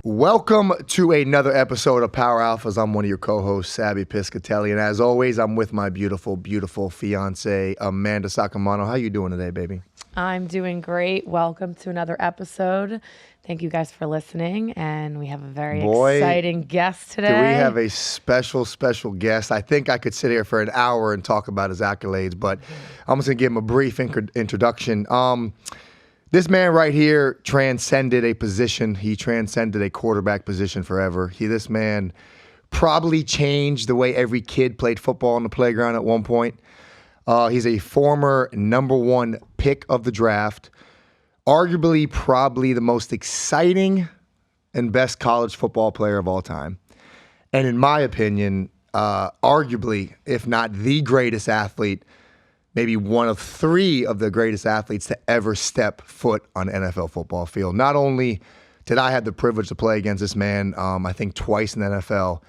Welcome to another episode of Power Alphas. I'm one of your co-hosts, Sabby Piscitelli, and as always, I'm with my beautiful, beautiful fiance, Mandy Saccomanno. How you doing today, baby? I'm doing great. Welcome to another episode. Thank you guys for listening, and we have a very exciting guest today. Do we have a special guest? I think I could sit here for an hour and talk about his accolades, but I'm just going to give him a brief introduction. This man right here transcended a position. He transcended a quarterback position forever. This man probably changed the way every kid played football on the playground at one point. He's a former #1 pick of the draft, arguably probably the most exciting and best college football player of all time. And in my opinion, arguably, if not the greatest athlete, maybe one of 3 of the greatest athletes to ever step foot on an NFL football field. Not only did I have the privilege to play against this man, I think twice in the NFL.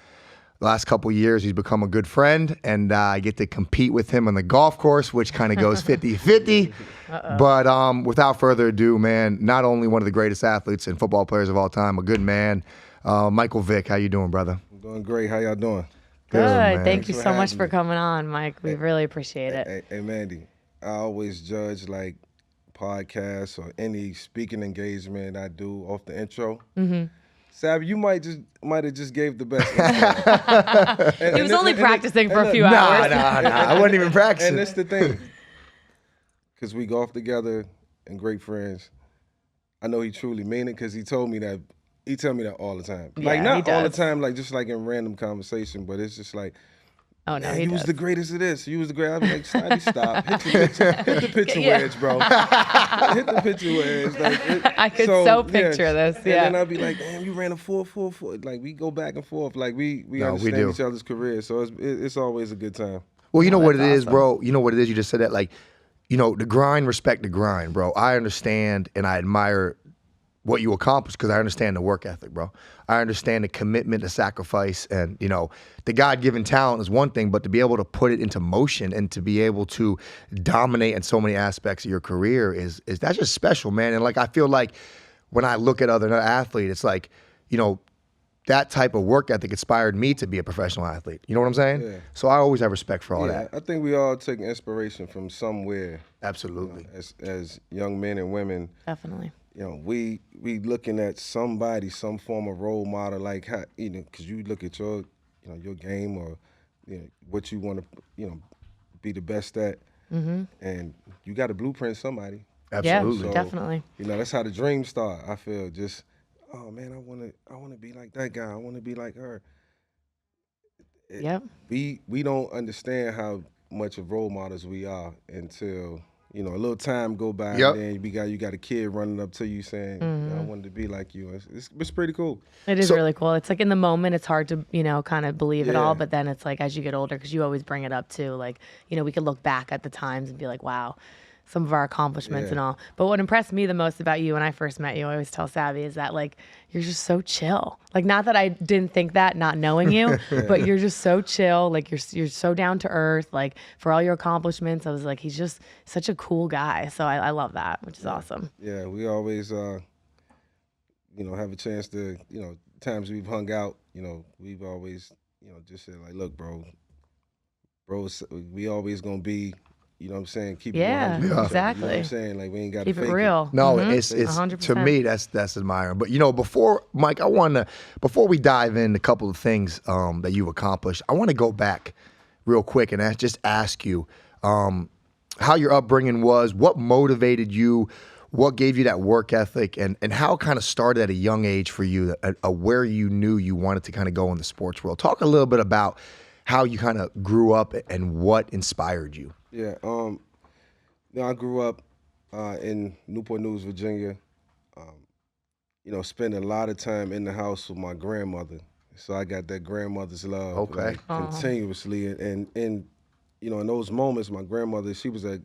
The last couple of years, he's become a good friend, and I get to compete with him on the golf course, which kind of goes 50-50. But without further ado, man, not only one of the greatest athletes and football players of all time, a good man. Michael Vick, how you doing, brother? I'm doing great. How y'all doing? Good. Thank you so much for coming on, Mike. We really appreciate it. Hey, Mandy, I always judge like podcasts or any speaking engagement I do off the intro. Mm-hmm. Sabby, you might have just gave the best intro. He was only practicing for a few hours. Nah, I wasn't even practicing. And that's the thing. Because we golf together and great friends. I know he truly mean it because he told me that. He tell me that all the time. Yeah, like, not all the time, like, just like in random conversation, but it's just like, oh, no, he was the greatest of this. He was the greatest. I'm like, stop. Hit the pitcher wedge, bro. Hit the pitcher wedge. Like, I could so picture this, yeah. And then I'd be like, damn, you ran a 4.44. Like, we go back and forth. Like, we understand each other's careers. So it's always a good time. Well, you know what it is, bro? You know what it is? You just said that. Like, you know, the grind, respect the grind, bro. I understand and I admire what you accomplished because I understand the work ethic, bro. I understand the commitment, the sacrifice, and, you know, the God-given talent is one thing, but to be able to put it into motion and to be able to dominate in so many aspects of your career is that's just special, man. And, like, I feel like when I look at other athletes, it's like, you know, that type of work ethic inspired me to be a professional athlete. You know what I'm saying? Yeah. So I always have respect for all that. I think we all take inspiration from somewhere. Absolutely. You know, as young men and women. Definitely. You know, we looking at somebody, some form of role model, like how, you know, because you look at your, you know, your game or, you know, what you want to, you know, be the best at, and you got to blueprint somebody. Absolutely, yeah, definitely. You know, that's how the dreams start. I feel just, oh man, I want to be like that guy. I want to be like her. Yep. We don't understand how much of role models we are until, you know, a little time go by, and then you got a kid running up to you saying, I wanted to be like you. It's pretty cool. It is really cool. It's like in the moment, it's hard to, you know, kind of believe it all, but then it's like as you get older, because you always bring it up too, like, you know, we could look back at the times and be like, wow, some of our accomplishments and all. But what impressed me the most about you when I first met you, I always tell Sabby, is that, like, you're just so chill. Like, not that I didn't think that, not knowing you, but you're just so chill. Like, you're so down to earth. Like, for all your accomplishments, I was like, he's just such a cool guy. So I love that, which is awesome. Yeah, we always, you know, have a chance to, you know, times we've hung out, you know, we've always, you know, just said, like, look, bro, we always going to be, you know what I'm saying? Keep it 100%. Exactly. You know what I'm saying? Like, we ain't got to keep it real. No, it's 100%. To me, that's admiring. But, you know, before we dive in a couple of things that you've accomplished, I want to go back real quick and just ask you how your upbringing was, what motivated you, what gave you that work ethic, and how it kind of started at a young age for you, where you knew you wanted to kind of go in the sports world. Talk a little bit about how you kind of grew up and what inspired you. Yeah, you know, I grew up in Newport News, Virginia. You know, spending a lot of time in the house with my grandmother. So I got that grandmother's love like, continuously. And you know, in those moments, my grandmother, she was a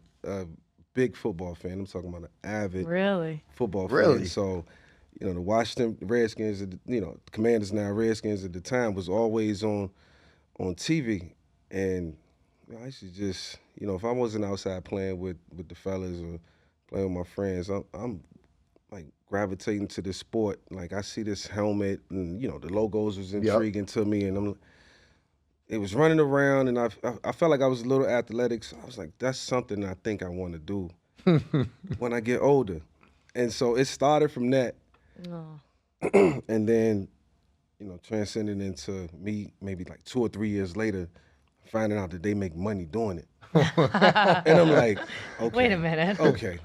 big football fan. I'm talking about an avid football fan. So, you know, the Washington Redskins, you know, Commanders now Redskins at the time, was always on TV. And you know, I used to just, you know, if I wasn't outside playing with the fellas or playing with my friends, I'm like gravitating to this sport. Like I see this helmet, and the logos was intriguing to me, and it was running around, and I felt like I was a little athletic. So I was like, that's something I think I want to do when I get older. And so it started from that, and then transcending into me maybe like 2 or 3 years later, finding out that they make money doing it. And I'm like, okay. Wait a minute. Okay.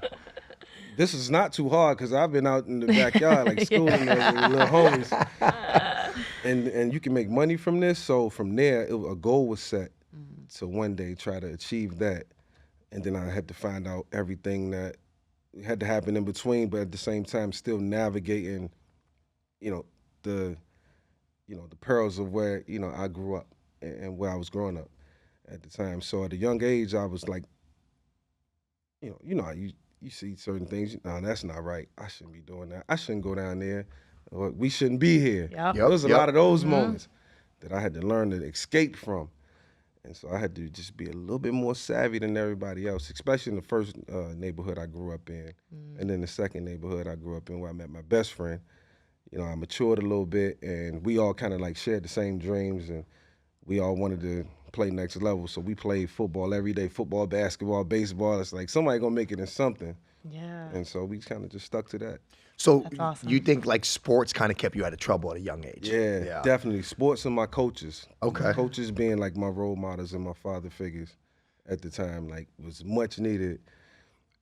This is not too hard because I've been out in the backyard like schooling the little homies. And you can make money from this. So from there, a goal was set to one day try to achieve that. And then I had to find out everything that had to happen in between, but at the same time still navigating, the perils of where, I grew up and where I was growing up at the time. So at a young age, I was like, you see certain things, no, that's not right. I shouldn't be doing that. I shouldn't go down there. Or we shouldn't be here. Yep. There was a lot of those moments that I had to learn to escape from. And so I had to just be a little bit more savvy than everybody else, especially in the first neighborhood I grew up in. And then the second neighborhood I grew up in where I met my best friend. I matured a little bit, and we all kind of like shared the same dreams, and we all wanted to play next level. So we played football every day, football, basketball, baseball. It's like somebody gonna make it in something. Yeah. And so we kind of just stuck to that. So That's awesome. you think like sports kind of kept you out of trouble at a young age? Yeah, definitely. Sports and my coaches. Okay. My coaches being like my role models and my father figures at the time, like was much needed.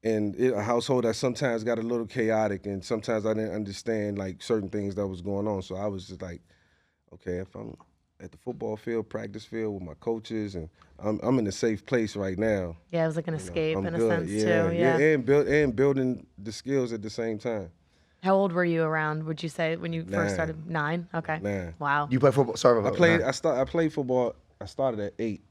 And a household that sometimes got a little chaotic, and sometimes I didn't understand like certain things that was going on. So I was just like, okay, if I'm at the football field, practice field with my coaches, and I'm in a safe place right now. Yeah, it was like an escape I'm in a good. sense too. Yeah. And building the skills at the same time. How old were you around, would you say, when you first started? 9? Okay. 9. Wow. You play football? Sorry about I played football. I started at 8,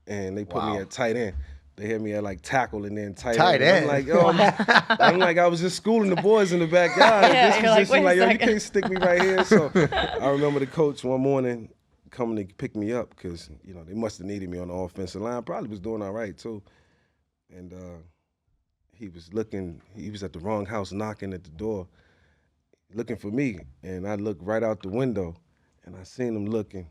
and they put me at tight end. They had me at like tackle and then tight end. end. I'm like, yo, I'm like, I was just schooling the boys in the backyard. Yeah, you're like, wait a yo, you second. can't stick me right here. So I remember the coach one morning coming to pick me up because, they must have needed me on the offensive line. Probably was doing all right too. And he was at the wrong house knocking at the door, looking for me. And I looked right out the window and I seen him looking.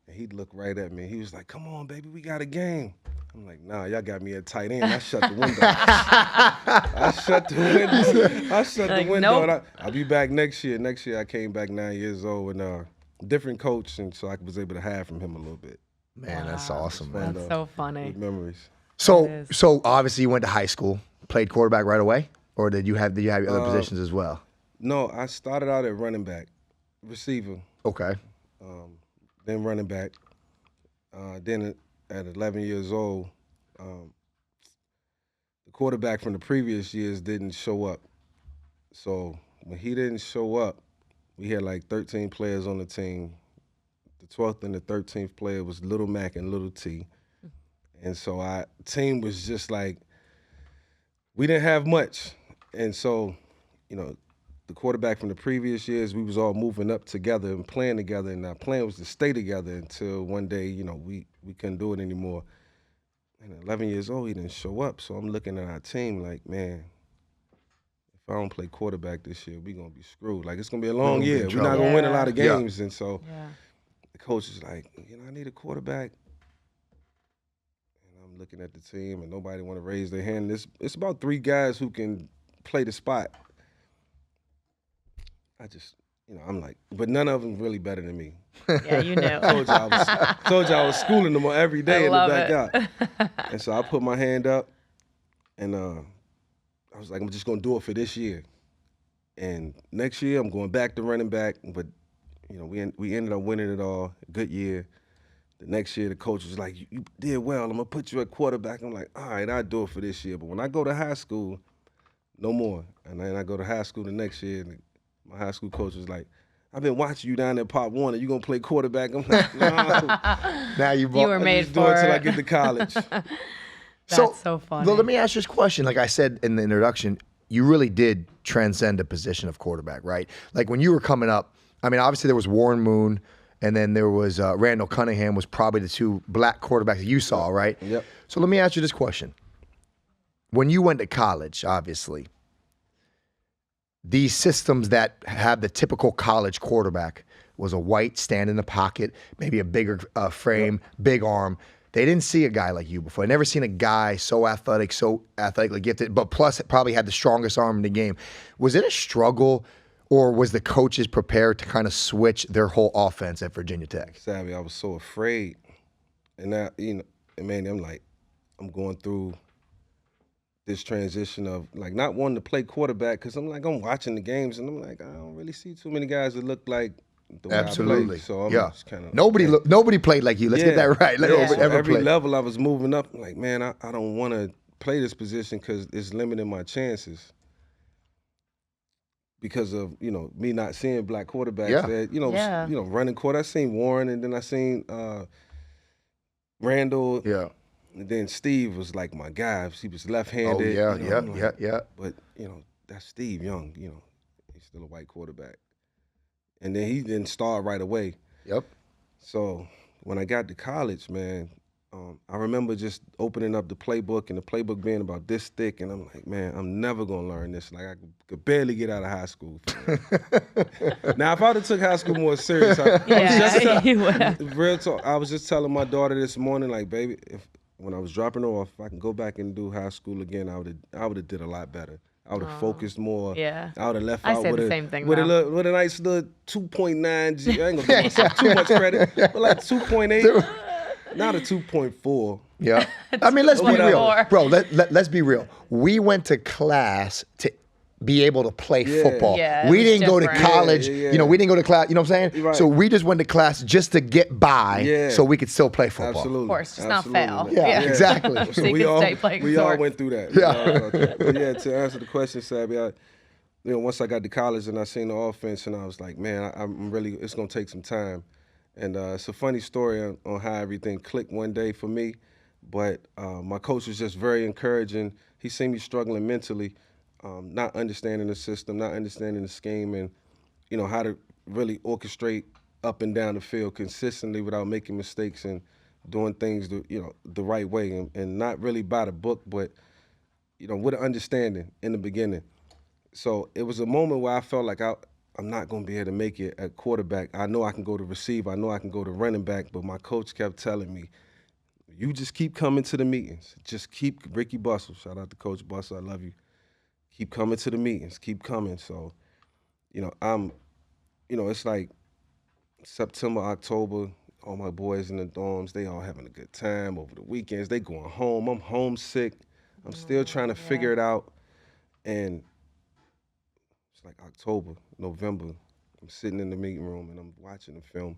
And he'd look right at me. He was like, come on, baby, we got a game. I'm like, nah, y'all got me at tight end. I shut the window. I shut the window. Nope. And I'll be back next year. Next year I came back 9 years old and different coach, and so I was able to hide from him a little bit. Man, that's awesome, man. That's so funny. Good memories. So obviously you went to high school, played quarterback right away, or did you have other positions as well? No, I started out at running back, receiver, Okay. then running back. Then at 11 years old, the quarterback from the previous years didn't show up. So when he didn't show up, we had like 13 players on the team. The 12th and the 13th player was Little Mac and Little T. And so our team was just like, we didn't have much. And so, the quarterback from the previous years, we was all moving up together and playing together, and our plan was to stay together until one day, we couldn't do it anymore. And at 11 years old, he didn't show up, so I'm looking at our team like, man, if I don't play quarterback this year, we're going to be screwed. Like, it's going to be a long year. We're not going to win a lot of games. And so the coach is like, I need a quarterback. And I'm looking at the team, and nobody want to raise their hand. It's about 3 guys who can play the spot. I just, I'm like, but none of them really better than me. Yeah, you knew. Told you I was schooling them every day in the love backyard. And so I put my hand up, and I was like, I'm just going to do it for this year. And next year, I'm going back to running back. But, we ended up winning it all. Good year. The next year, the coach was like, you did well. I'm going to put you at quarterback. I'm like, all right, I'll do it for this year. But when I go to high school, no more. And then I go to high school the next year, and my high school coach was like, I've been watching you down at Pop Warner. You going to play quarterback? I'm like, no. Now You were made just for do it till I it. get to college. That's so funny. Well, let me ask you this question. Like I said in the introduction, you really did transcend the position of quarterback, right? Like when you were coming up, I mean, obviously there was Warren Moon, and then there was Randall Cunningham was probably the 2 black quarterbacks that you saw, right? Yep. So let me ask you this question. When you went to college, obviously, these systems that have the typical college quarterback was a white, stand in the pocket, maybe a bigger frame, big arm. They didn't see a guy like you before. They never seen a guy so athletically gifted, but plus probably had the strongest arm in the game. Was it a struggle, or was the coaches prepared to kind of switch their whole offense at Virginia Tech? Sabby, I was so afraid. And now, man, I'm going through this transition of like not wanting to play quarterback because I'm watching the games and I'm like, I don't really see too many guys that look like the way I play. So I'm just kind of nobody played like you. Let's get that right. Every level I was moving up, like, man, I don't want to play this position because it's limiting my chances because of me not seeing black quarterbacks that running quarter. I seen Warren and then I seen Randall. Yeah. And then Steve was like my guy. He was left-handed. Oh, yeah. But, that's Steve Young, he's still a white quarterback. And then he didn't start right away. Yep. So when I got to college, man, I remember just opening up the playbook and the playbook being about this thick. And I'm like, man, I'm never going to learn this. Like, I could barely get out of high school. Now, if I would have took high school more serious, real talk, I was just telling my daughter this morning, like, baby, when I was dropping off, if I can go back and do high school again, I would have did a lot better. I would have focused more. Yeah. I would have left I out say with the same thing with a nice little 2.9 G. I ain't gonna give myself too much credit, but like 2.8, not a 2.4. Yeah. I mean, let's be real, bro. Let's be real. We went to class to be able to play football. Yeah, we didn't go to college. Yeah. We didn't go to class. You know what I'm saying? Right. So we just went to class just to get by, so we could still play football. Absolutely. Of course, just not fail. Yeah, exactly. So you can stay playing we all went through that. Yeah. But to answer the question, Sabby, once I got to college and I seen the offense, and I was like, man, it's gonna take some time. And it's a funny story on how everything clicked one day for me. But my coach was just very encouraging. He seen me struggling mentally. Not understanding the system, not understanding the scheme, and how to really orchestrate up and down the field consistently without making mistakes and doing things the right way, and not really by the book, but with an understanding in the beginning. So it was a moment where I felt like I'm not going to be able to make it at quarterback. I know I can go to receiver, I know I can go to running back, but my coach kept telling me, you just keep coming to the meetings. Just keep, Ricky Bustle, shout out to Coach Bustle, I love you. Keep coming to the meetings, keep coming. So, it's like September, October, all my boys in the dorms, they all having a good time over the weekends. They going home. I'm homesick. I'm still trying to figure it out. And it's like October, November. I'm sitting in the meeting room and I'm watching the film.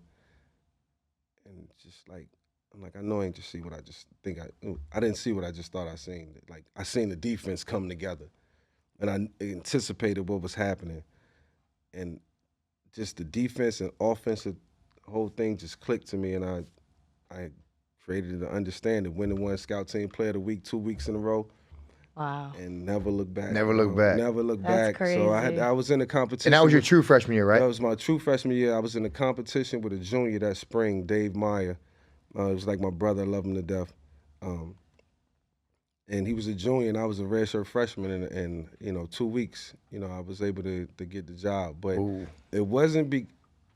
And just like, I'm like, I know I ain't just see what I just think I didn't see what I just thought I seen. Like, I seen the defense come together. And I anticipated what was happening. And just the defense and offensive whole thing just clicked to me, and I created an understanding, winning one scout team player of the week 2 weeks in a row. Wow. And never look back. Never look back. Never look That's back. crazy. So I was in a competition. And that was your true freshman year, right? That was my true freshman year. I was in a competition with a junior that spring, Dave Meyer. It was like my brother. I love him to death. And he was a junior, and I was a redshirt freshman. And 2 weeks, I was able to get the job. But it wasn't.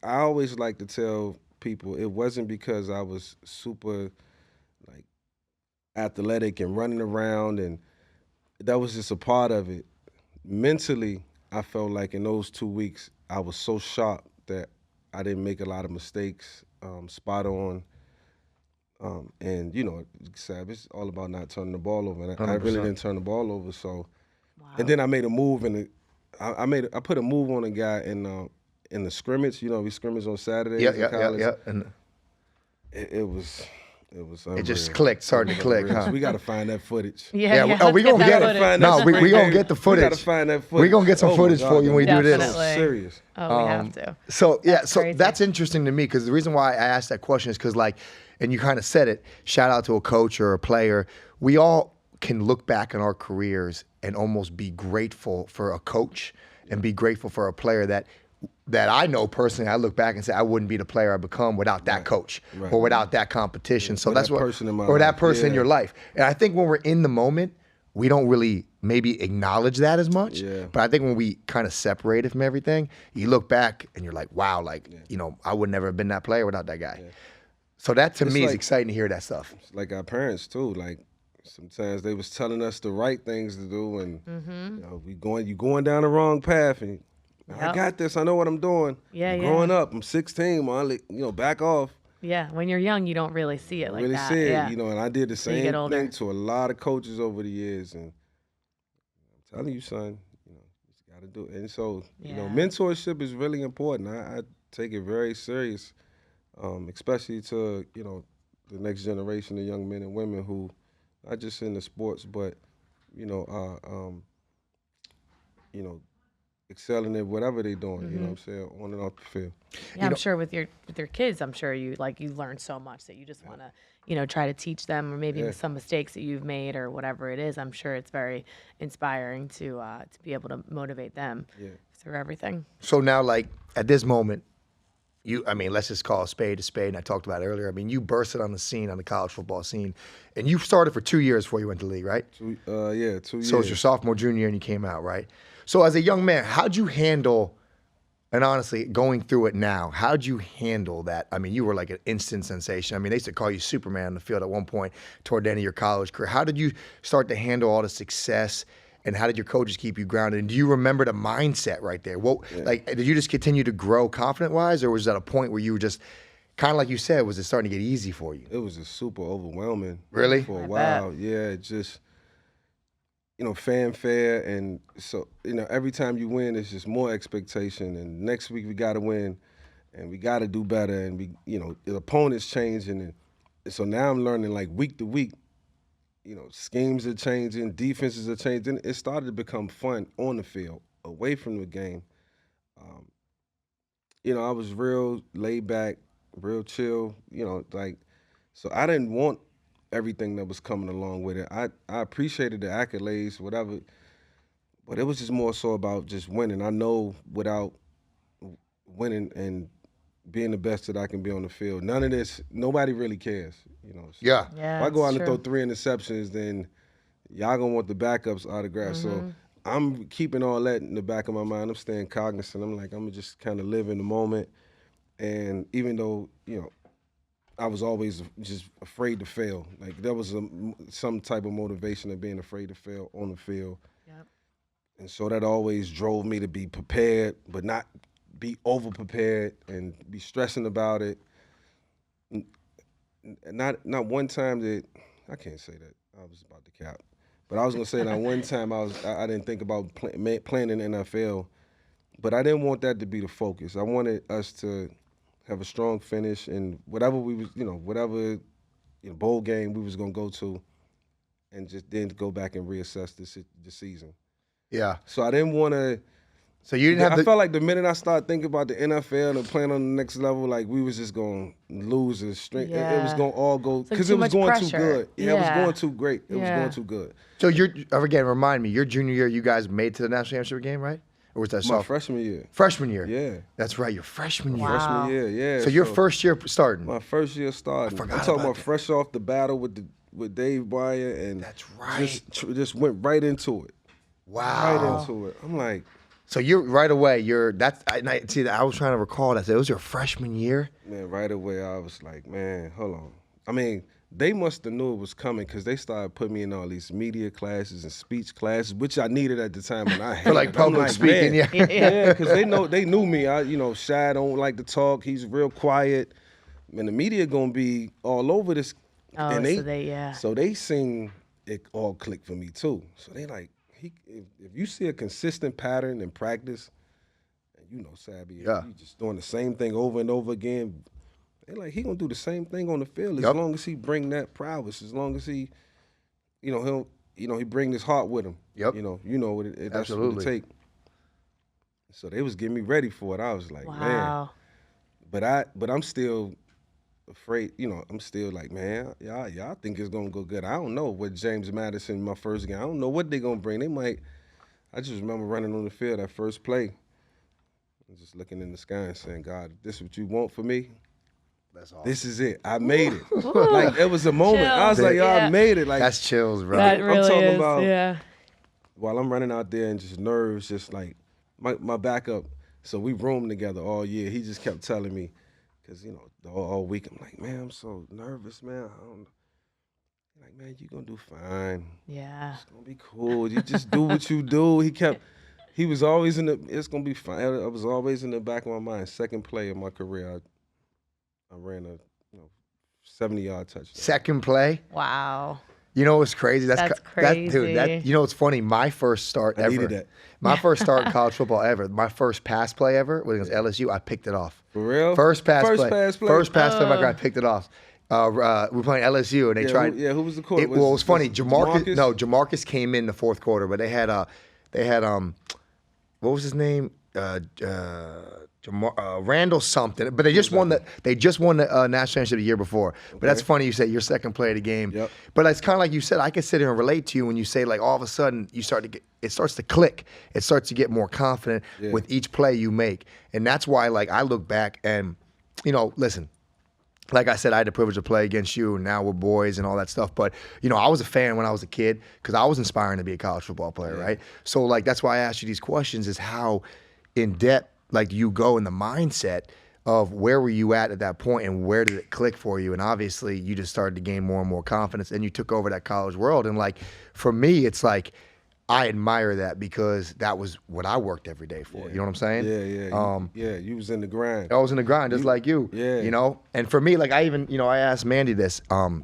I always like to tell people it wasn't because I was super, like, athletic and running around, and that was just a part of it. Mentally, I felt like in those 2 weeks, I was so sharp that I didn't make a lot of mistakes, spot on. And Sab, it's all about not turning the ball over. And I really didn't turn the ball over. So, and then I made a move, and I put a move on a guy in the scrimmage. We scrimmage on Saturdays in college. Yeah. And it was unreal. it just clicked, started to click, huh? So we got to find that footage. Yeah. Oh, we gonna get it. No, we gonna get the footage. We got to find that footage. We gonna get some footage for you when we do this. Definitely. Serious. Oh, we have to. So Crazy. that's interesting to me, because the reason why I asked that question is because, like, and you kind of said it, shout out to a coach or a player. We all can look back in our careers and almost be grateful for a coach and be grateful for a player that I know personally. I look back and say, I wouldn't be the player I become without that coach or without that competition. So or that's that what, person in my or that life. person in your life. And I think when we're in the moment, we don't really maybe acknowledge that as much. Yeah. But I think when we kind of separate it from everything, you look back and you're like, wow, like, I would never have been that player without that guy. Yeah. So that to me is exciting to hear that stuff. It's like our parents too. Like sometimes they was telling us the right things to do, and you going down the wrong path, and I got this. I know what I'm doing. Yeah, growing up, I'm 16. Back off. Yeah, when you're young, you don't really see it like really that. see it, yeah. And I did the same thing to a lot of coaches over the years, and I'm telling you, son, you just got to do it. And so, mentorship is really important. I take it very serious, especially to the next generation of young men and women who, not just in the sports, but excelling at whatever they're doing, you know what I'm saying, on and off the field. Yeah, I'm sure with your kids, I'm sure you learn so much that you just want to, try to teach them, or maybe some mistakes that you've made or whatever it is. I'm sure it's very inspiring to be able to motivate them through everything. So now, like, at this moment, let's just call a spade, and I talked about it earlier. I mean, you bursted on the scene, on the college football scene, and you started for 2 years before you went to the league, right? 2 years. So it's your sophomore, junior year, and you came out, right? So as a young man, how'd you handle, and honestly, going through it now, how'd you handle that? I mean, you were like an instant sensation. I mean, they used to call you Superman on the field at one point toward the end of your college career. How did you start to handle all the success, and how did your coaches keep you grounded? And do you remember the mindset right there? Did you just continue to grow confident-wise, or was that a point where you were just, kind of like you said, was it starting to get easy for you? It was just super overwhelming. Really? For a while, yeah, just fanfare, and so every time you win, it's just more expectation. And next week we got to win, and we got to do better. And the opponents changing, and so now I'm learning like week to week. Schemes are changing, defenses are changing. It started to become fun on the field, away from the game. I was real laid back, real chill. So I didn't want everything that was coming along with it. I appreciated the accolades, whatever, but it was just more so about just winning. I know without winning and being the best that I can be on the field, none of this, nobody really cares. So yeah. If I go out and throw 3 interceptions, then y'all gonna want the backups autographed. So I'm keeping all that in the back of my mind. I'm staying cognizant. I'm gonna just kind of live in the moment. And even though, I was always just afraid to fail. Like there was some type of motivation of being afraid to fail on the field. Yep. And so that always drove me to be prepared, but not be over-prepared and be stressing about it. Not one time that, I can't say that, I was about to cap. But I was going to say that one time I didn't think about playing in the NFL, but I didn't want that to be the focus. I wanted us to have a strong finish, and whatever we was, whatever bowl game we was gonna go to, and just then go back and reassess the season. Yeah. So I didn't want to. So you didn't have. I felt like the minute I started thinking about the NFL and playing on the next level, like we was just gonna lose the strength. Yeah. It was gonna all go because like it was going pressure. too good. Yeah, it was Yeah. going too great. It was going too good. So again, remind me, your junior year, you guys made it to the national championship game, right? Or was that My freshman year. Freshman year. Yeah. That's right. Your freshman year. Wow. Freshman year. Yeah. So your first year starting. My first year starting. I forgot I'm talking about about that. fresh off the battle with Dave Bryant, and That's right. Just went right into it. Wow. Right into it. I'm like, So you're right away. I was trying to recall that. It was your freshman year. man, right away I was like, man, hold on. I mean, they must have knew it was coming because they started putting me in all these media classes and speech classes, which I needed at the time, and I hated. For like public speaking, man. yeah. Yeah, because they knew me. Shy don't like to talk. He's real quiet. And the media gonna be all over this. Oh, and so they seen it all click for me too. So they like, if you see a consistent pattern in practice, and Sabby, Yeah. you just doing the same thing over and over again. They like, he gonna do the same thing on the field as Yep. long as he bring that prowess, as long as he, he'll, he bring his heart with him. Yep. What it that's what Absolutely. it take. So they was getting me ready for it. I was like, man, Wow. but I'm still afraid. I'm still like, man, y'all think it's gonna go good. I don't know what James Madison, my first game. I don't know what they gonna bring. They might. I just remember running on the field that first play, and just looking in the sky and saying, God, if this is what you want for me, That's awesome. This is it. I made it. Like, it was a moment. I was like, yo, I made it. Like, that's chills, bro. That I'm really talking is. about Yeah. while I'm running out there and just nerves, just like my backup. So we roomed together all year. He just kept telling me, because, you know, all week I'm like, man, I'm so nervous, man. I don't. Like, man, you gonna do fine. Yeah. It's gonna be cool. You just do what you do. He was always it's gonna be fine. I was always in the back of my mind. Second play of my career, I ran a 70-yard touchdown. Second play. Wow. You know what's crazy? That's crazy. Dude, you know what's funny? My first start I ever. needed that. My first start in college football ever. My first pass play ever was against LSU. I picked it off. For real? First pass play. First pass play. I Oh. picked it off. We were playing LSU and they tried. Who was the quarterback? Well, it was funny. Was Jamarcus. No, Jamarcus came in the fourth quarter, but they had what was his name? Randall something, but they just won the national championship the year before. But that's funny you say your second play of the game. Yep. But it's kind of like you said, I can sit here and relate to you when you say like all of a sudden it starts to click. It starts to get more confident with each play you make. And that's why like I look back and, you know, listen, like I said, I had the privilege to play against you, and now we're boys and all that stuff. But, you know, I was a fan when I was a kid because I was inspiring to be a college football player, right? So, like, that's why I asked you these questions is how in depth, like, you go in the mindset of where were you at that point and where did it click for you? And obviously, you just started to gain more and more confidence and you took over that college world. And, like, for me, it's like I admire that because that was what I worked every day for. You know what I'm saying? Yeah. You was in the grind. I was in the grind just like you. Yeah. You know? And for me, like I even, you know, I asked Mandy this. You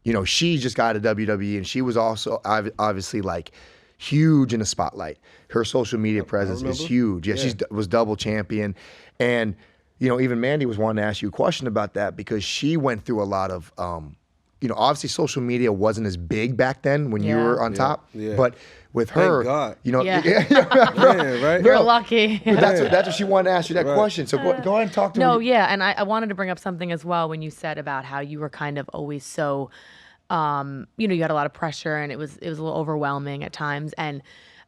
know, she just got a WWE and she was also obviously like huge in the spotlight. Her social media presence is huge. Yeah, she was double champion. And, you know, even Mandy was wanting to ask you a question about that because she went through a lot of you know, obviously social media wasn't as big back then when you were on top. Yeah. But with her, thank God. you know, right? You're lucky. But that's what she wanted to ask you that question. So go ahead and talk to me. No, yeah, and I wanted to bring up something as well when you said about how you were kind of always so, you know, you had a lot of pressure and it was a little overwhelming at times. And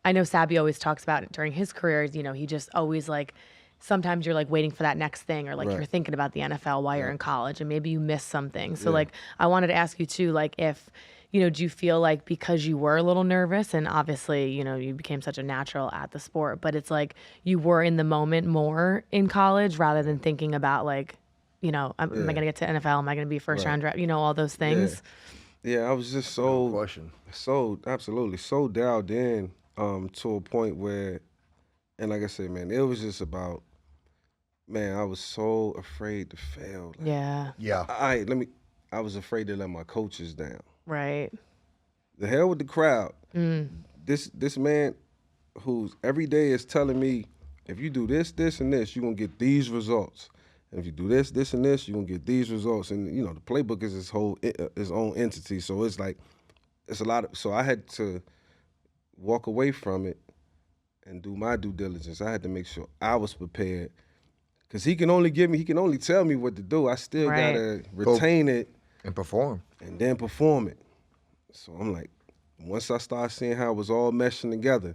I know Sabby always talks about it during his careers. You know, he just always like. Sometimes you're like waiting for that next thing or like you're thinking about the NFL while you're in college and maybe you miss something. So like I wanted to ask you too, like if, you know, do you feel like because you were a little nervous and obviously, you know, you became such a natural at the sport, but it's like you were in the moment more in college rather than thinking about like, you know, am I going to get to NFL? Am I going to be first round draft? You know, all those things. Yeah, I was just absolutely so dialed in to a point where, and like I said, man, it was just about, man, I was so afraid to fail. Like, yeah. I was afraid to let my coaches down. Right. The hell with the crowd. This man who's every day is telling me, if you do this, this, and this, you're going to get these results. And if you do this, this, and this, you're going to get these results. And, you know, the playbook is his own entity. So it's like, it's a lot of, so I had to walk away from it and do my due diligence. I had to make sure I was prepared. Because he can only tell me what to do. I still got to retain it. And perform. And then perform it. So I'm like, once I started seeing how it was all meshing together,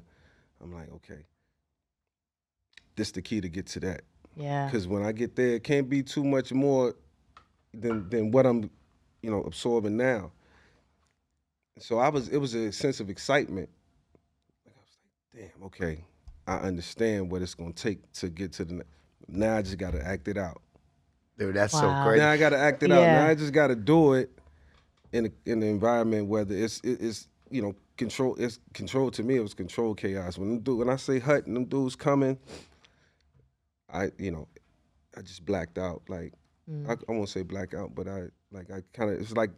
I'm like, okay, this the key to get to that. Yeah. Because when I get there, it can't be too much more than what I'm, you know, absorbing now. So it was a sense of excitement. I was like, damn, okay, I understand what it's gonna take to get to the. Now I just gotta act it out. Dude, that's so crazy. Now I gotta act it out. Now I just gotta do it in the environment, whether it's you know, control. It's control to me. It was control chaos. When I say hut and them dudes coming, I just blacked out. Like I won't say black out, but I kind of, it's like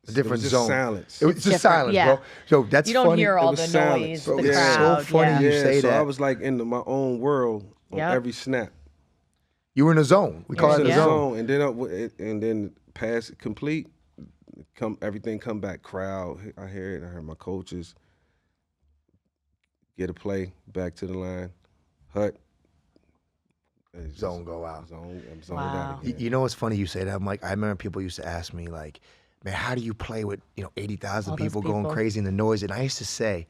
a different zone. Silence. It was just silence, bro. So that's you don't funny. hear all the noise, the It's crowd. so funny you say so that. I was like in my own world on every snap. You were in a zone. We call it a zone. And then pass it complete. Everything come back. Crowd. I hear it. I heard my coaches. Get a play back to the line. Hut. Zone go out. I'm zoned out again. You know what's funny you say that, Mike? I remember people used to ask me like, man, how do you play with 80,000 people going crazy in the noise? And I used to say,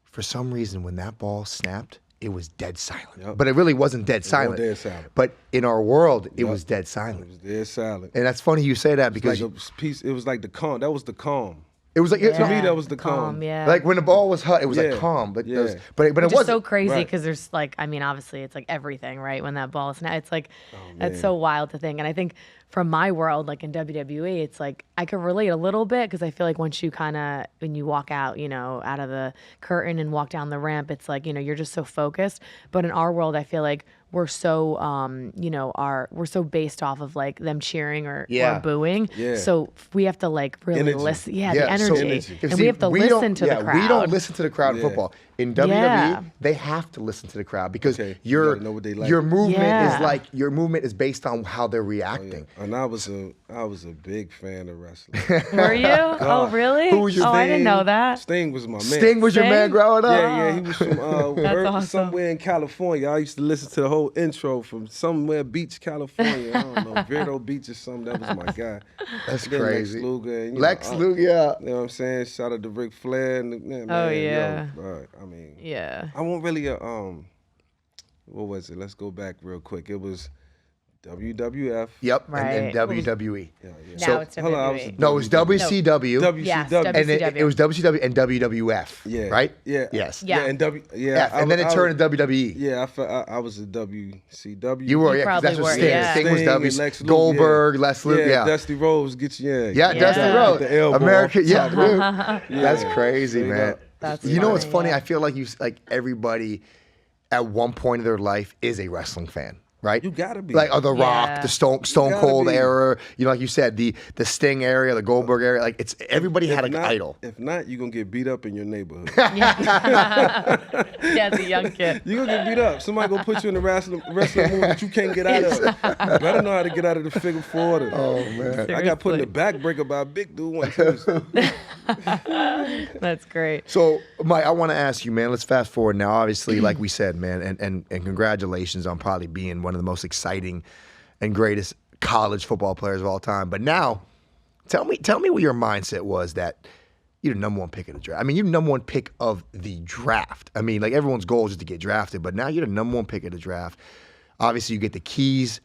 for some reason, when that ball snapped, it was dead silent. Yep. But it really wasn't dead silent. dead silent. But in our world, it was dead silent. It was dead silent. And that's funny you say that because Like a piece. It was like the calm. That was the calm. it was like To me, that was the calm. Yeah. like when the ball was hot, it was like Yeah. calm. But Yeah. it was, but it Which is wasn't. so crazy Right. because there's like, I mean, obviously it's like everything, right? When that ball is it's like, that's man. so wild to think. And I think from my world, like in WWE, it's like I could relate a little bit because I feel like once you when you walk out, out of the curtain and walk down the ramp, it's like, you're just so focused. But in our world, I feel like we're so, we're so based off of like them cheering or booing. Yeah. So we have to like really Energy. listen. Yeah, Yeah, the so- energy. And And we have to listen to the crowd. We don't listen to the crowd in Yeah. football. In WWE, Yeah. they have to listen to the crowd because Okay, you gotta know what they like. your movement Yeah. is like your movement is based on how they're reacting. And I was a big fan of wrestling. Were you? Oh, really? Who was your I didn't know that. Sting was my man. Sting was your man Sting? growing up. Yeah, he was from awesome. somewhere in California. I used to listen to the whole intro from somewhere Beach, California. I don't know, Vero Beach or something. That was my guy. That's Then crazy. Lex Luger. And, Lex Luger, yeah. You know what I'm saying? Shout out to Ric Flair. And, man, Oh, yeah. I mean, Yeah. I won't really, what was it? Let's go back real quick. It was WWF. Yep, Right. and WWE. Now it's hold on, I was WWE. No, it was WCW. Yes, WCW. And it was WCW and WWF. Yeah. Right? Yeah. Yes. Yeah. And And then it turned to WWE. Yeah, I was a WCW. You were, You yeah, 'cause probably that's what were, Sting. yeah. Sting was Sting W. and Lex Luger, Goldberg, Les Luger, yeah. Dusty Rhodes get you, Yeah, Dusty Yeah. Rhodes. The elbow America, off the yeah, top. dude. That's crazy, Straight man. up. That's You know what's funny, funny? yeah. I feel like everybody at one point of their life is a wrestling fan. Right, You gotta be. like The Rock, Yeah. the Stone gotta Cold be. era. Like you said, the Sting area, the Goldberg area. Like it's everybody had If an not- idol. If not, you're gonna get beat up in your neighborhood. Yeah, as a young kid. You're gonna get beat up. Somebody gonna put you in a wrestling move that you can't get out of. You better know how to get out of the figure four. Oh man, I got put in the back breaker by a big dude one too. That's great. So, Mike, I want to ask you, man. Let's fast forward now. Obviously, like we said, man, and congratulations on probably being one of the most exciting and greatest college football players of all time. But now, tell me what your mindset was that you're the number one pick of the draft. I mean, you're the number one pick of the draft. I mean, like everyone's goal is just to get drafted, but now you're the number one pick of the draft. Obviously, you get the keys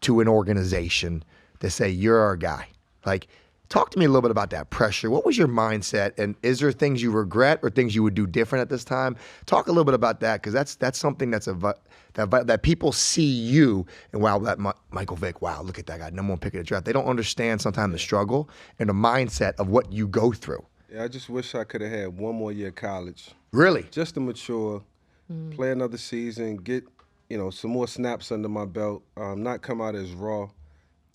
to an organization that say you're our guy. Like, talk to me a little bit about that pressure. What was your mindset, and is there things you regret or things you would do different at this time? Talk a little bit about that, because that's something that people see you and wow, that Michael Vick, wow, look at that guy, number one pick of the draft. They don't understand sometimes the struggle and the mindset of what you go through. Yeah, I just wish I could have had one more year of college. Really? Just to mature, play another season, get some more snaps under my belt, not come out as raw.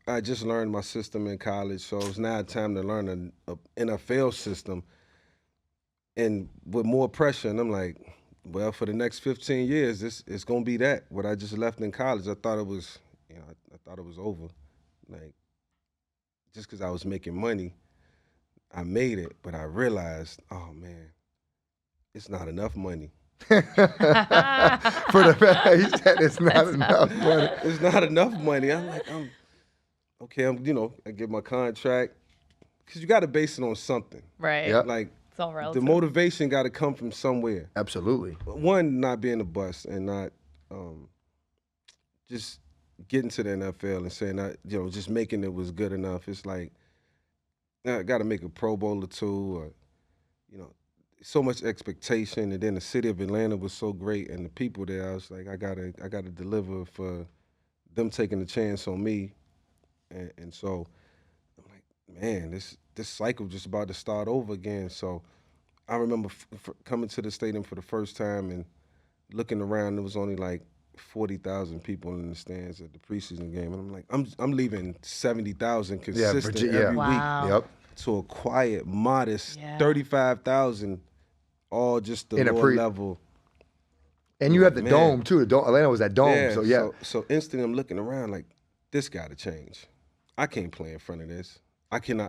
I just learned my system in college, so it's now time to learn a NFL system and with more pressure. And I'm like, well, for the next 15 years, it's gonna be that. What I just left in college, I thought it was, I thought it was over. Like, just because I was making money, I made it, but I realized, oh man, it's not enough money. For the he said it's not enough money. It's not enough money. I'm okay. I get my contract because you got to base it on something. Right. Yep. Like It's all relative. the motivation got to come from somewhere. Absolutely. One, not being a bust and not just getting to the NFL and saying that just making it was good enough. It's like I got to make a Pro Bowl or two, or so much expectation. And then the city of Atlanta was so great, and the people there. I was like, I gotta deliver for them taking a chance on me, and so I'm like, man, this cycle just about to start over again. So I remember coming to the stadium for the first time and looking around. There was only like 40,000 people in the stands at the preseason game, and I'm like, I'm leaving 70,000 consistent every Wow. week to a quiet, modest 35,000, all just the lower level. And you have the Man. dome too. Atlanta was that dome. So instantly I'm looking around like, this got to change. I can't play in front of this. I can't.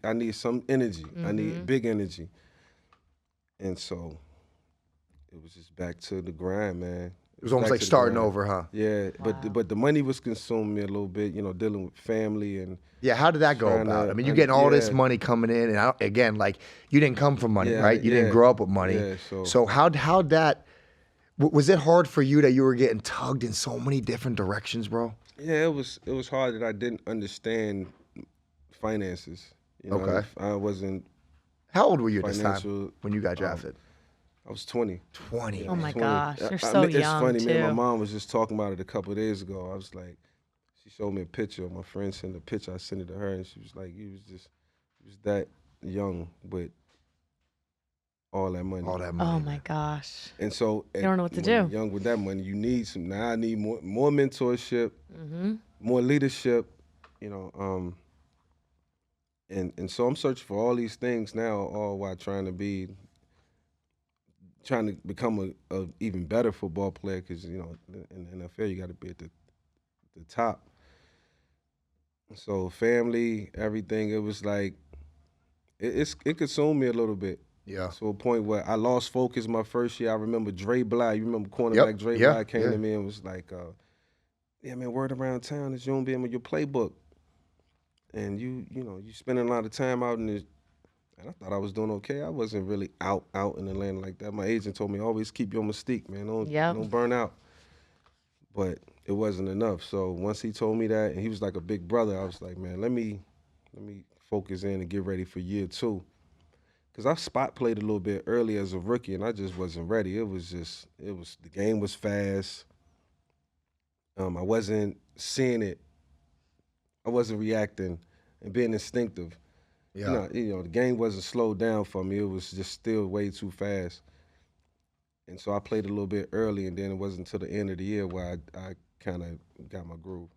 I need some energy. I need big energy. And so it was just back to the grind, man. It was almost like starting over, huh? Yeah, but the money was consuming me a little bit, dealing with family and. Yeah, how did that go about? I mean, you're getting all this money coming in, and again, like you didn't come from money, right? You didn't grow up with money. Yeah, so how that? Was it hard for you that you were getting tugged in so many different directions, bro? Yeah, it was hard that I didn't understand finances. You know, Okay. if I wasn't How old were you at this time financial. when you got drafted? I was 20. 20. Oh I was my 20. gosh, you're I so mean, it's young funny, man. My too. mom was just talking about it a couple of days ago. I was like, she showed me a picture. My friend sent a picture. I sent it to her, and she was like, you was that young with all that money. All that money. Oh my gosh. And so, You don't know what to when do. you're young with that money, you need some. Now I need more mentorship, more leadership. You know, and so I'm searching for all these things now, all while trying to become a even better football player. Because in the NFL you got to be at the top. So family, everything. It was like it consumed me a little bit. Yeah. To a point where I lost focus my first year. I remember Dre Bly. You remember cornerback Yep. Dre Yeah. Bly came Yeah. to me and was like, "Yeah, man, word around town is you don't be in your playbook, and you spending a lot of time out in this." And I thought I was doing okay. I wasn't really out in Atlanta like that. My agent told me always keep your mystique, man. Don't burn out. But it wasn't enough. So once he told me that, and he was like a big brother, I was like, man, let me focus in and get ready for year 2. Because I spot played a little bit early as a rookie, and I just wasn't ready. The game was fast. I wasn't seeing it. I wasn't reacting and being instinctive. Yeah. The game wasn't slowed down for me. It was just still way too fast. And so I played a little bit early, and then it wasn't until the end of the year where I kind of got my groove.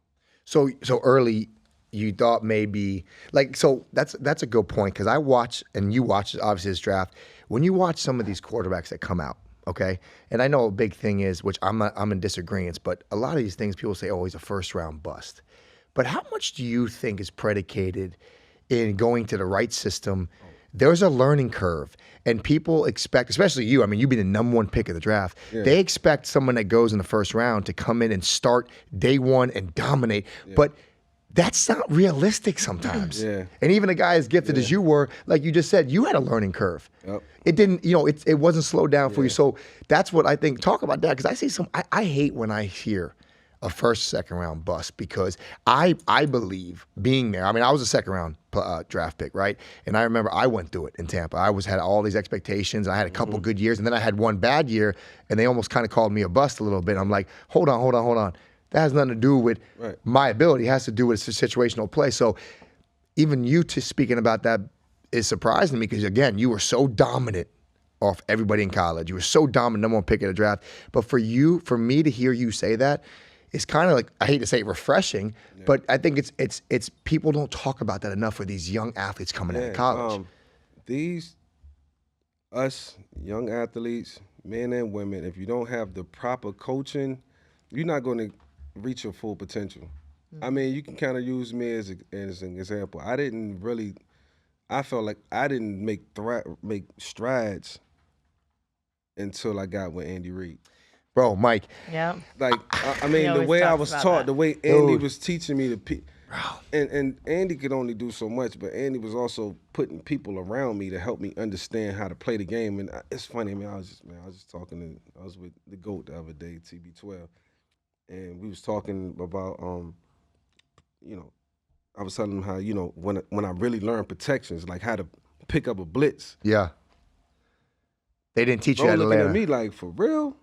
So early, you thought maybe so that's a good point because I watch and you watch obviously this draft. When you watch some of these quarterbacks that come out, okay, and I know a big thing is which I'm in disagreement, but a lot of these things people say, oh, he's a first round bust. But how much do you think is predicated in going to the right system? There's a learning curve, and people expect, especially you, I mean, you've been the number 1 pick of the draft. Yeah. They expect someone that goes in the first round to come in and start day 1 and dominate. Yeah. But that's not realistic sometimes. Yeah. And even a guy as gifted as you were, like you just said, you had a learning curve. Yep. It didn't, it wasn't slowed down for you. So that's what I think. Talk about that, because I see I hate when I hear a first, second round bust, because I believe being there. I mean, I was a second round draft pick, right? And I remember I went through it in Tampa. I had all these expectations. I had a couple good years, and then I had one bad year, and they almost kind of called me a bust a little bit. I'm like, hold on. That has nothing to do with my ability. It has to do with situational play. So even you speaking about that is surprising to me, because again, you were so dominant off everybody in college. You were so dominant, number 1 pick of the draft. But for me to hear you say that, it's kind of like, I hate to say it, refreshing, but I think it's people don't talk about that enough for these young athletes coming out of college. Us young athletes, men and women, if you don't have the proper coaching, you're not going to reach your full potential. I mean, you can kind of use me as an example. I felt like I didn't make strides until I got with Andy Reid. Bro, Mike. Yeah. Like, I mean, the way I was taught, the way Andy was teaching me and Andy could only do so much, but Andy was also putting people around me to help me understand how to play the game. And it's funny, man, I was with the GOAT the other day, TB12, and we was talking about, I was telling him how, when I really learned protections, like how to pick up a blitz. Yeah. They didn't teach you at looking Atlanta. at me like, for real?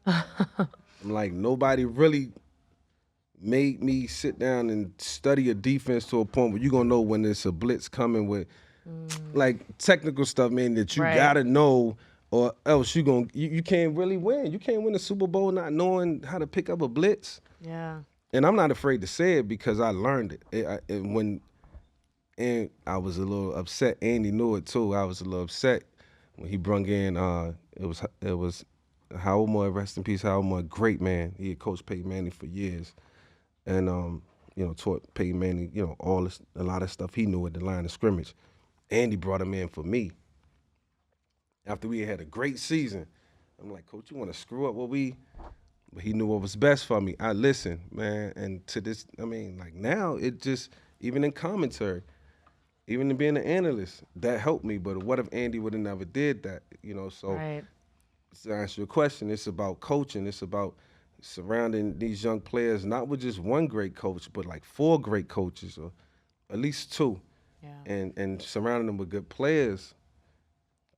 I'm like, nobody really made me sit down and study a defense to a point where you're going to know when there's a blitz coming with, like, technical stuff, man, that you got to know, or else you can't really win. You can't win a Super Bowl not knowing how to pick up a blitz. Yeah. And I'm not afraid to say it because I learned it. And I was a little upset. Andy knew it too. I was a little upset when he brung in, it was Howard Moore, rest in peace, Howard Moore, great man. He had coached Peyton Manning for years, and taught Peyton Manning, a lot of stuff he knew at the line of scrimmage. Andy brought him in for me after we had a great season. I'm like, Coach, you want to screw up what we? But he knew what was best for me. I listened, man, and to this, I mean, like now it just, even in commentary, even in being an analyst, that helped me. But what if Andy would have never did that? So. Right. to answer your question, it's about coaching. It's about surrounding these young players, not with just one great coach, but like 4 great coaches or at least 2. Yeah. And surrounding them with good players,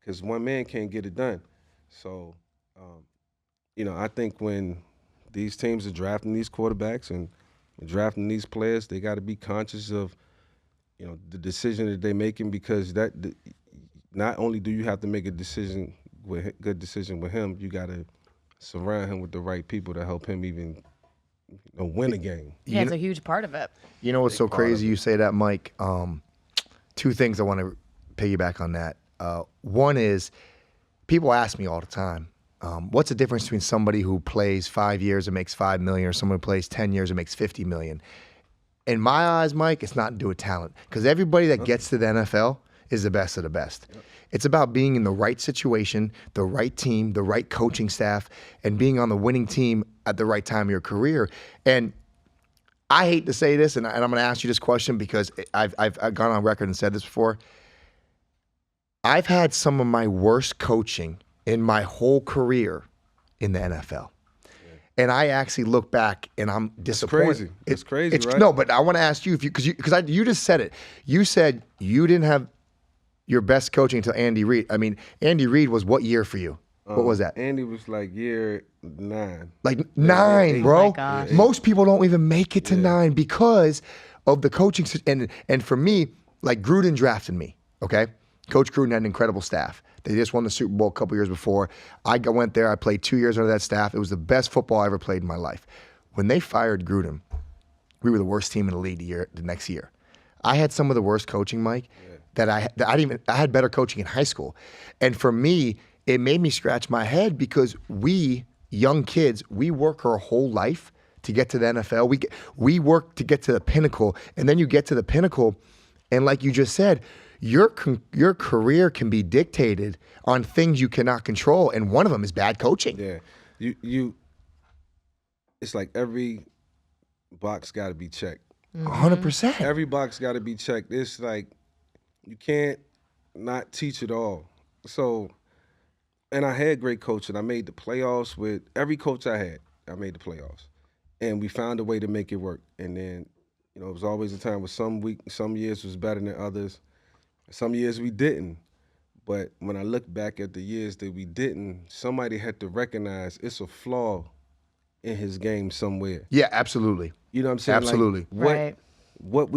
because one man can't get it done. So, I think when these teams are drafting these quarterbacks and drafting these players, they got to be conscious of, the decision that they're making, because not only do you have to make a good decision with him, you got to surround him with the right people to help him even win a game. Yeah, it's a huge part of it. You know what's so crazy you say that, Mike? 2 things I want to piggyback on that. One is, people ask me all the time, what's the difference between somebody who plays 5 years and makes $5 million or someone who plays 10 years and makes $50 million? In my eyes, Mike, it's not to do with talent, because everybody that gets to the NFL is the best of the best. Yep. It's about being in the right situation, the right team, the right coaching staff, and being on the winning team at the right time of your career. And I hate to say this, and I'm going to ask you this question because I've gone on record and said this before. I've had some of my worst coaching in my whole career in the NFL. And I actually look back and I'm disappointed. It's crazy, right? No, but I want to ask you, because you just said it. You said you didn't have your best coaching until Andy Reid. I mean, Andy Reid was what year for you? What was that? Andy was like year 9. Like 9, bro. Oh my gosh. Most people don't even make it to 9 because of the coaching. And for me, like Gruden drafted me, okay? Coach Gruden had an incredible staff. They just won the Super Bowl a couple years before. I went there. I played 2 years under that staff. It was the best football I ever played in my life. When they fired Gruden, we were the worst team in the league the next year. I had some of the worst coaching, Mike, that I had better coaching in high school. And for me, it made me scratch my head because we, young kids, we work our whole life to get to the NFL. We work to get to the pinnacle, and then you get to the pinnacle, and like you just said, your career can be dictated on things you cannot control, and one of them is bad coaching. Yeah, you. It's like every box got to be checked. 100%. Every box got to be checked. It's like you can't not teach it all. So, and I had great coaching. I made the playoffs with every coach I had. I made the playoffs, and we found a way to make it work. And then, it was always a time where some years was better than others. Some years we didn't. But when I look back at the years that we didn't, somebody had to recognize it's a flaw in his game somewhere. Yeah, absolutely. You know what I'm saying? Absolutely. Like, what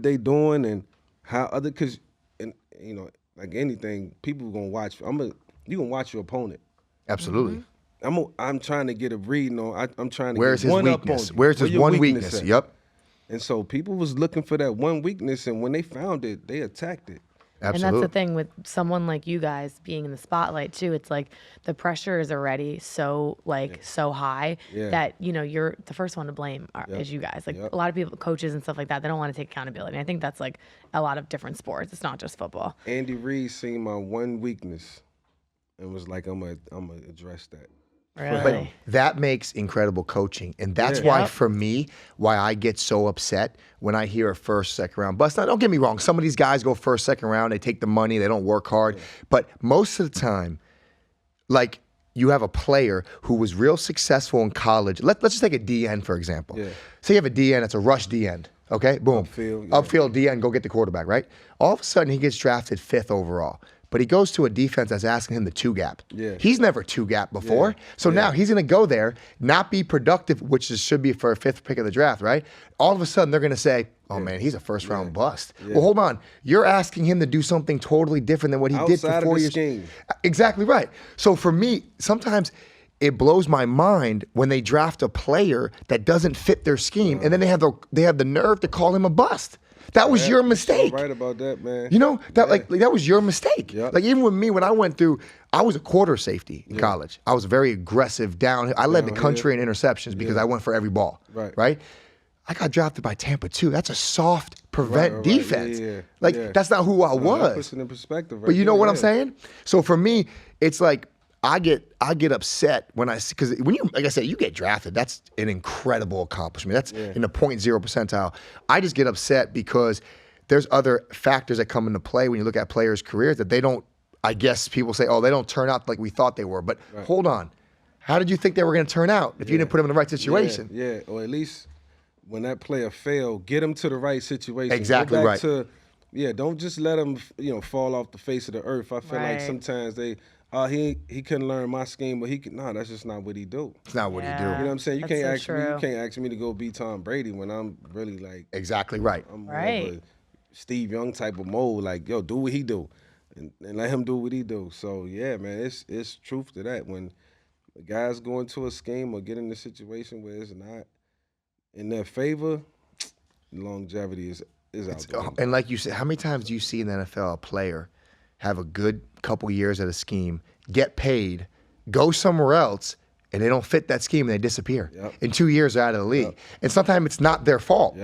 they doing and how because like anything, people are gonna watch. You gonna watch your opponent. Absolutely. I'm trying to get a read on. I'm trying to Where's get his one weakness? up on you. Where's his one weakness? at? Yep. And so people was looking for that one weakness, and when they found it, they attacked it. Absolutely. And that's the thing with someone like you guys being in the spotlight too. It's like the pressure is already so high that you're the first one to blame is you guys. Like a lot of people, coaches and stuff like that, they don't want to take accountability. And I think that's like a lot of different sports. It's not just football. Andy Reid seen my one weakness and was like, I'm gonna address that. Really? But that makes incredible coaching. And that's why, for me, why I get so upset when I hear a first, second round bust. Now, don't get me wrong. Some of these guys go first, second round. They take the money. They don't work hard. But most of the time, like, you have a player who was real successful in college. Let's just take a DN, for example. Yeah. Say you have a DN. It's a rush DN. Okay? Boom. Upfield DN, go get the quarterback, right? All of a sudden, he gets drafted 5th overall. But he goes to a defense that's asking him to 2-gap. Yeah. He's never 2-gap before. Yeah. So now he's going to go there, not be productive, which should be for a 5th pick of the draft, right? All of a sudden, they're going to say, oh, man, he's a first-round bust. Yeah. Well, hold on. You're asking him to do something totally different than what he did for 4 years. Scheme. Exactly right. So for me, sometimes it blows my mind when they draft a player that doesn't fit their scheme, and then they have the nerve to call him a bust. That was your mistake. You're right about that, man. That was your mistake. Yep. Like even with me, when I went through, I was a quarter safety in college. I was very aggressive down. I led the country in interceptions because I went for every ball. Right. I got drafted by Tampa too. That's a soft prevent defense. That's not who I was. That puts it in perspective. But you know what I'm saying? So for me, it's like I get upset when because when you, like I said, you get drafted, that's an incredible accomplishment. That's in the 0.0 percentile. I just get upset because there's other factors that come into play when you look at players' careers that they don't I guess people say, oh, they don't turn out like we thought they were. But hold on. How did you think they were going to turn out if you didn't put them in the right situation? Yeah, or at least when that player failed, get him to the right situation. Exactly Go back right. to, don't just let him, fall off the face of the earth. I feel like sometimes he couldn't learn my scheme, but that's just not what he do. It's not what he do. You know what I'm saying? You That's can't ask me to go be Tom Brady when I'm really like Exactly right. I'm more of a Steve Young type of mode. Like, yo, do what he do, and let him do what he do. So yeah, man, it's truth to that. When the guys go into a scheme or get in a situation where it's not in their favor, longevity is out there. And like you said, how many times do you see in the NFL a player have a good couple years at a scheme, get paid, go somewhere else, and they don't fit that scheme and they disappear? In 2 years, they're out of the league. And sometimes it's not their fault.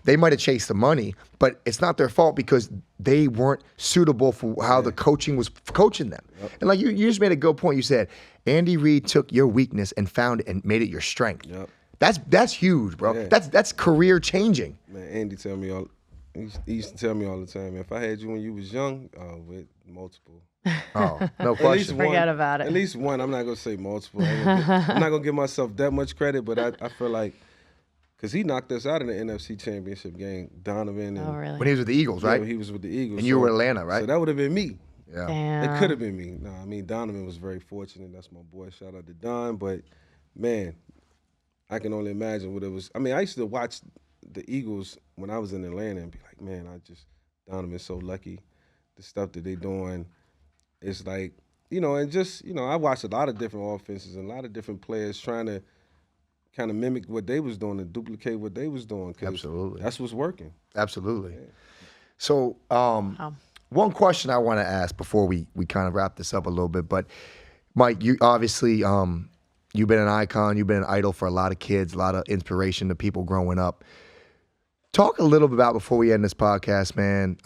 They might have chased the money, but it's not their fault because they weren't suitable for how the coaching was coaching them. And like you just made a good point. You said, Andy Reid took your weakness and found it and made it your strength. That's huge, bro. That's career changing. Man, Andy he used to tell me all the time, man, if I had you when you was young, with multiple. Oh, no question. Forget about it. At least one. I'm not gonna say multiple. I'm not gonna give myself that much credit, but I feel like because he knocked us out in the NFC Championship game, Donovan. And, really? When he was with the Eagles, right? He was with the Eagles. And you were with Atlanta, right? So that would have been me. Yeah. Damn. It could have been me. No, I mean, Donovan was very fortunate. That's my boy. Shout out to Don. But, man, I can only imagine what it was. I mean, I used to watch the Eagles when I was in Atlanta and be like, man, Donovan's so lucky. The stuff that they doing, it's like, and just, I watched a lot of different offenses and a lot of different players trying to kind of mimic what they was doing and duplicate what they was doing. Absolutely. That's what's working. Absolutely. Yeah. So one question I want to ask before we kind of wrap this up a little bit, but Mike, you obviously you've been an icon, you've been an idol for a lot of kids, a lot of inspiration to people growing up. Talk a little bit about, before we end this podcast, man,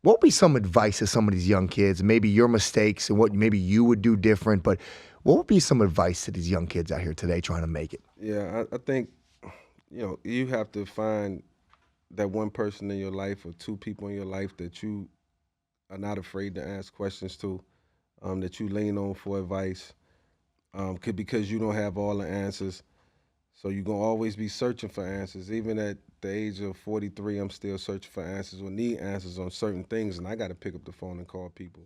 what would be some advice to some of these young kids, maybe your mistakes and what maybe you would do different, but what would be some advice to these young kids out here today trying to make it? Yeah, I think, you have to find that one person in your life or two people in your life that you are not afraid to ask questions to, that you lean on for advice, because you don't have all the answers. So you're going to always be searching for answers. Even at the age of 43, I'm still searching for answers or need answers on certain things, and I got to pick up the phone and call people.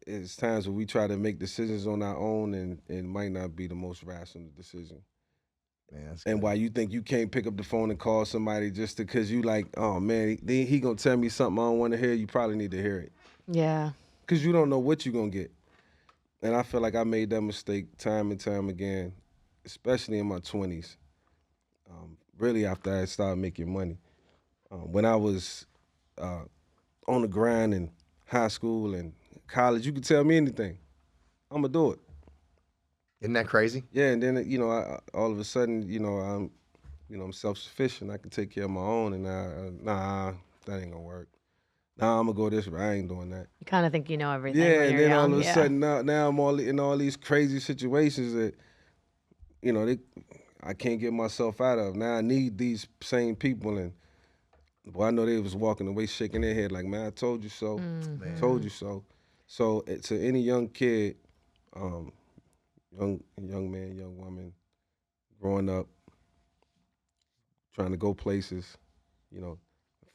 It's times when we try to make decisions on our own, and it might not be the most rational decision. Man, and why you think you can't pick up the phone and call somebody just because you like, oh, man, he going to tell me something I don't want to hear, you probably need to hear it. Yeah. Because you don't know what you're going to get. And I feel like I made that mistake time and time again, especially in my 20s, really after I started making money. When I was on the grind in high school and college, you could tell me anything. I'm going to do it. Isn't that crazy? Yeah, and then, all of a sudden, I'm self-sufficient. I can take care of my own, and nah, that ain't going to work. Nah, I'm going to go this way. I ain't doing that. You kind of think you know everything. Yeah, when and you're then young. all of a sudden, now I'm all in all these crazy situations that, I can't get myself out of. Now I need these same people, and boy, I know they was walking away shaking their head like, man, I told you so. Mm-hmm. Told you so. So to any young kid, young man, young woman, growing up, trying to go places,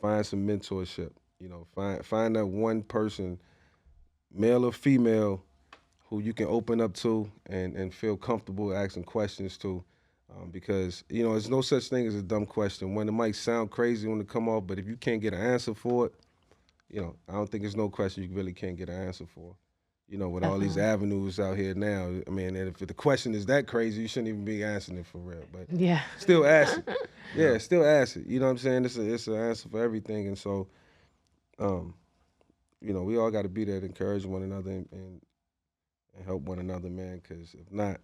find some mentorship. Find that one person, male or female, who you can open up to and feel comfortable asking questions to. Because, there's no such thing as a dumb question. One, it might sound crazy when it come off, but if you can't get an answer for it, I don't think there's no question you really can't get an answer for. With all these avenues out here now, I mean, and if the question is that crazy, you shouldn't even be answering it for real. But still ask it. Yeah, still ask it. You know what I'm saying? It's an answer for everything. And so, we all got to be there to encourage one another and help one another, man, because if not,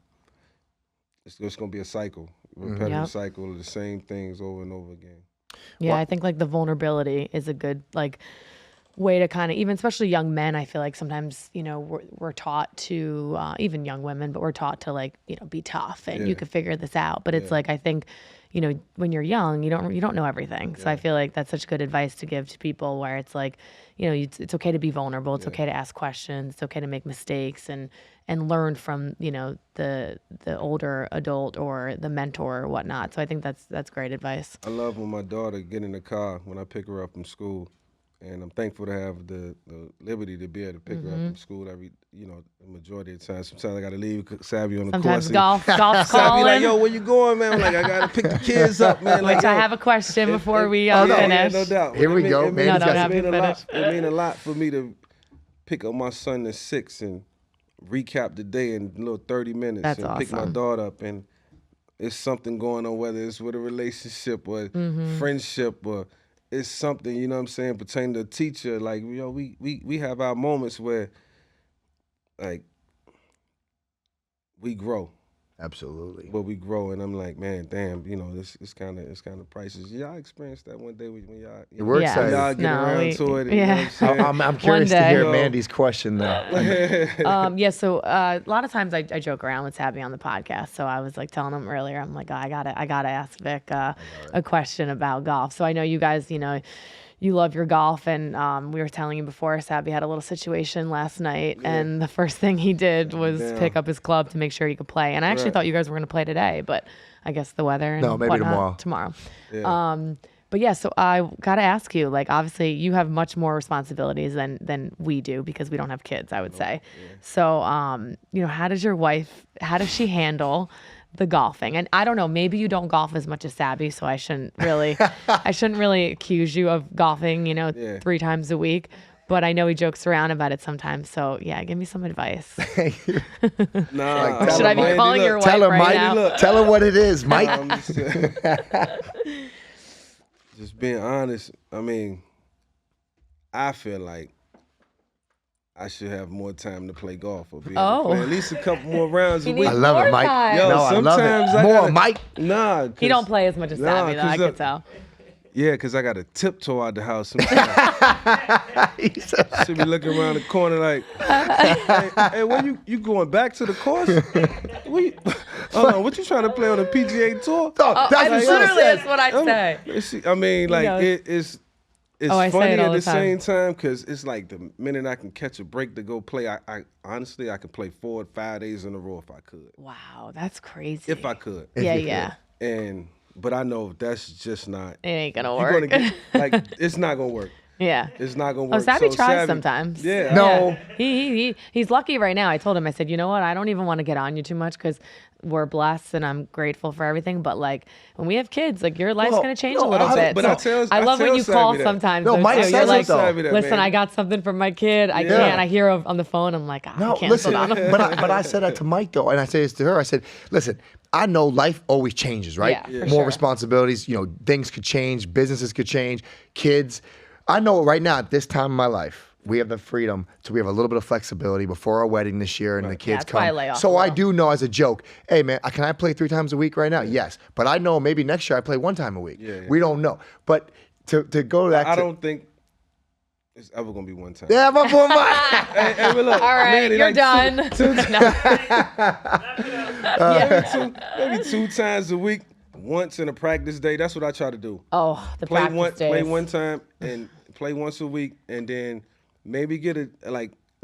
it's just going to be a cycle, repetitive cycle of the same things over and over again. Yeah, I think, the vulnerability is a good, way to kind of, even especially young men, I feel like sometimes, we're taught to, even young women, but we're taught to like, be tough and you can figure this out. But it's like, I think, when you're young, you don't know everything. So I feel like that's such good advice to give to people where it's like, it's okay to be vulnerable. It's okay to ask questions. It's okay to make mistakes and learn from, the older adult or the mentor or whatnot. So I think that's great advice. I love when my daughter get in the car when I pick her up from school. And I'm thankful to have the liberty to be able to pick her up from school every, the majority of the time. Sometimes I got to leave Sabby on the course. Sometimes golf's Sabby calling. like, yo, where you going, man? I'm like, I got to pick the kids up, man. Which like, I have a question before we finish. Yeah, no doubt. Here we go. It mean finish. a lot for me to pick up my son at 6 and recap the day in a little 30 minutes. That's and pick my daughter up. And it's something going on, whether it's with a relationship or friendship or it's something, you know what I'm saying, pertaining to a teacher. Like, we have our moments where, like, we grow. Absolutely. But we grow, and I'm like, man, damn, it's kind of priceless. Y'all experienced that one day when y'all, We're excited. y'all get around to it. You know what I'm saying? I'm curious to hear Yo. Mandy's question though. So a lot of times I joke around with Sabby on the podcast. So I was like telling him earlier, I'm like, I gotta ask Vic a question about golf. So I know you guys, you love your golf, and we were telling you before, Sabby had a little situation last night, and the first thing he did was pick up his club to make sure he could play. And I actually thought you guys were going to play today, but I guess the weather and No, maybe whatnot, tomorrow. Yeah. But yeah, so I got to ask you, like, obviously you have much more responsibilities than we do because we don't have kids, I would say. Yeah. So, how does she handle the golfing? And I don't know, maybe you don't golf as much as Sabby, so I shouldn't really accuse you of golfing, 3 times a week. But I know he jokes around about it sometimes. So yeah, give me some advice. Nah, should I be calling your wife right now? Tell her what it is, Mike. Just being honest. I mean, I feel like I should have more time to play golf or be able to play at least a couple more rounds a week. I love it, Mike. Yo, no, I love it. More, Mike. Nah. He don't play as much as Sabby, though, I could tell. Yeah, because I got to tiptoe out the house sometimes. Should be looking around the corner like, hey, where you going back to the course? Hold on, what you trying to play on the PGA Tour? That's what I say. I mean, like, it's funny at the same time because it's like the minute I can catch a break to go play, I honestly, I could play 4 or 5 days in a row if I could. Wow, that's crazy. If I could. Yeah. But I know that's just not. It ain't gonna work. It's not gonna work. Yeah. It's not gonna work. Sabby tries sometimes. Yeah. No. He's lucky right now. I told him, I said, you know what? I don't even want to get on you too much because we're blessed and I'm grateful for everything. But like when we have kids, like your life's gonna change a little bit. But so I love when you call sometimes. No, Mike you're says like, it though. listen, I got something for my kid. I can't. I hear on the phone. I'm like, I can't. Listen, but I said that to Mike though, and I say this to her. I said, listen, I know life always changes, right? Yeah, More responsibilities, things could change, businesses could change, kids. I know right now at this time in my life, we have the freedom we have a little bit of flexibility before our wedding this year and the kids come. Why I lay off so I do know as a joke, hey man, can I play 3 times a week right now? Yes. But I know maybe next year I play 1 time a week. Yeah. We don't know. But to go back I don't think it's ever gonna be 1 time. Yeah, my boy Mike. hey, look, all right, you're done. Maybe 2 times a week, once in a practice day. That's what I try to do. Oh, the practice days. Play 1 time and play once a week, and then maybe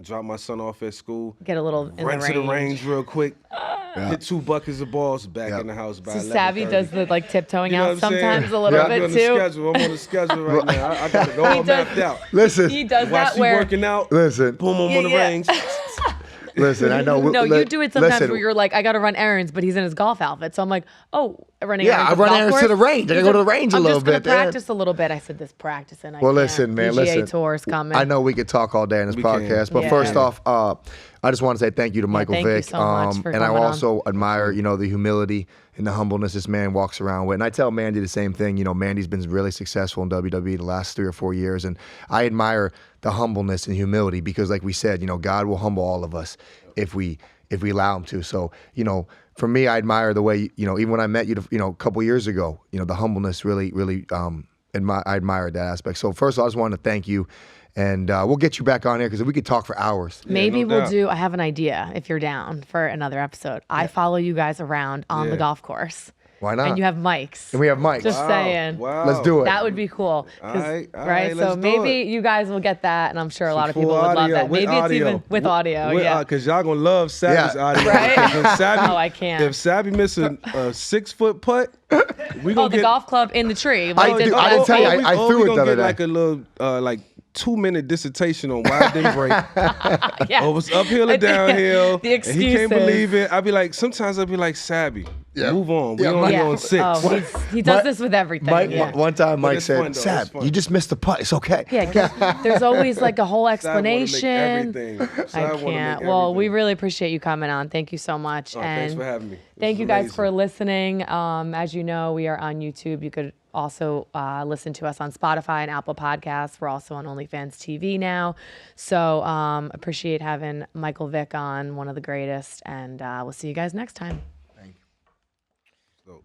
drop my son off at school. Get a little run to the range real quick. Hit 2 buckets of balls back in the house by 11:30. Sabby does the tiptoeing out sometimes a little bit too. I'm on the schedule right now. I got it all mapped out. Listen, he does while that she where working out. Listen, boom, I'm on the range. Listen, I know. No, you do it sometimes where you're like, I got to run errands, but he's in his golf outfit. So I'm like, running errands. I run errands to the range. I go to the range a little bit. I'm just going to practice a little bit. I said, this practicing. Listen, man, PGA Tour's coming. I know we could talk all day in this podcast, but first off, I just want to say thank you to Michael Vick. Thank you so much for and I coming also admire, the humility and the humbleness this man walks around with. And I tell Mandy the same thing. Mandy's been really successful in WWE the last 3 or 4 years, and I admire the humbleness and humility because, like we said, God will humble all of us if we allow him to. So, for me, I admire the way, even when I met you, a couple years ago, the humbleness really, I admired that aspect. So first of all, I just wanted to thank you. And we'll get you back on here because we could talk for hours. Maybe no we'll doubt. do, I have an idea if you're down for another episode. I follow you guys around on the golf course. Why not? And you have mics. And we have mics. Just saying. Wow. Let's do it. That would be cool. All right, So let's do maybe it. you guys will get that, and I'm sure a lot of Full people would love audio, that. with Maybe it's audio. even with audio. Yeah. Because y'all going to love Sabby's Yeah. audio. Right? If Sabby, Oh, I can't. If Sabby missing a 6-foot putt, we going Oh, the golf club in the tree. I didn't tell you, I threw it the other day. like a little, like 2-minute dissertation on why it didn't break. Yeah. Oh, it was uphill and downhill. The and he excuses. can't believe it. Sometimes I'd be like, Sabby, move on. We Yeah, only Yeah. on 6. Oh, he does this with everything. Mike, yeah. one time Mike it's said, fun, though. Sab, It's fun. you just missed the putt. It's okay. Yeah, 'cause there's always like a whole Sab wanna make explanation. everything. I Sab wanna make can't. Well, we everything. really appreciate you coming on. Thank you so much. Oh, and thanks for having me. Thank you guys for listening. As you know, we are on YouTube. You could also listen to us on Spotify and Apple Podcasts. We're also on OnlyFans TV now. So appreciate having Michael Vick on, one of the greatest. And we'll see you guys next time. So,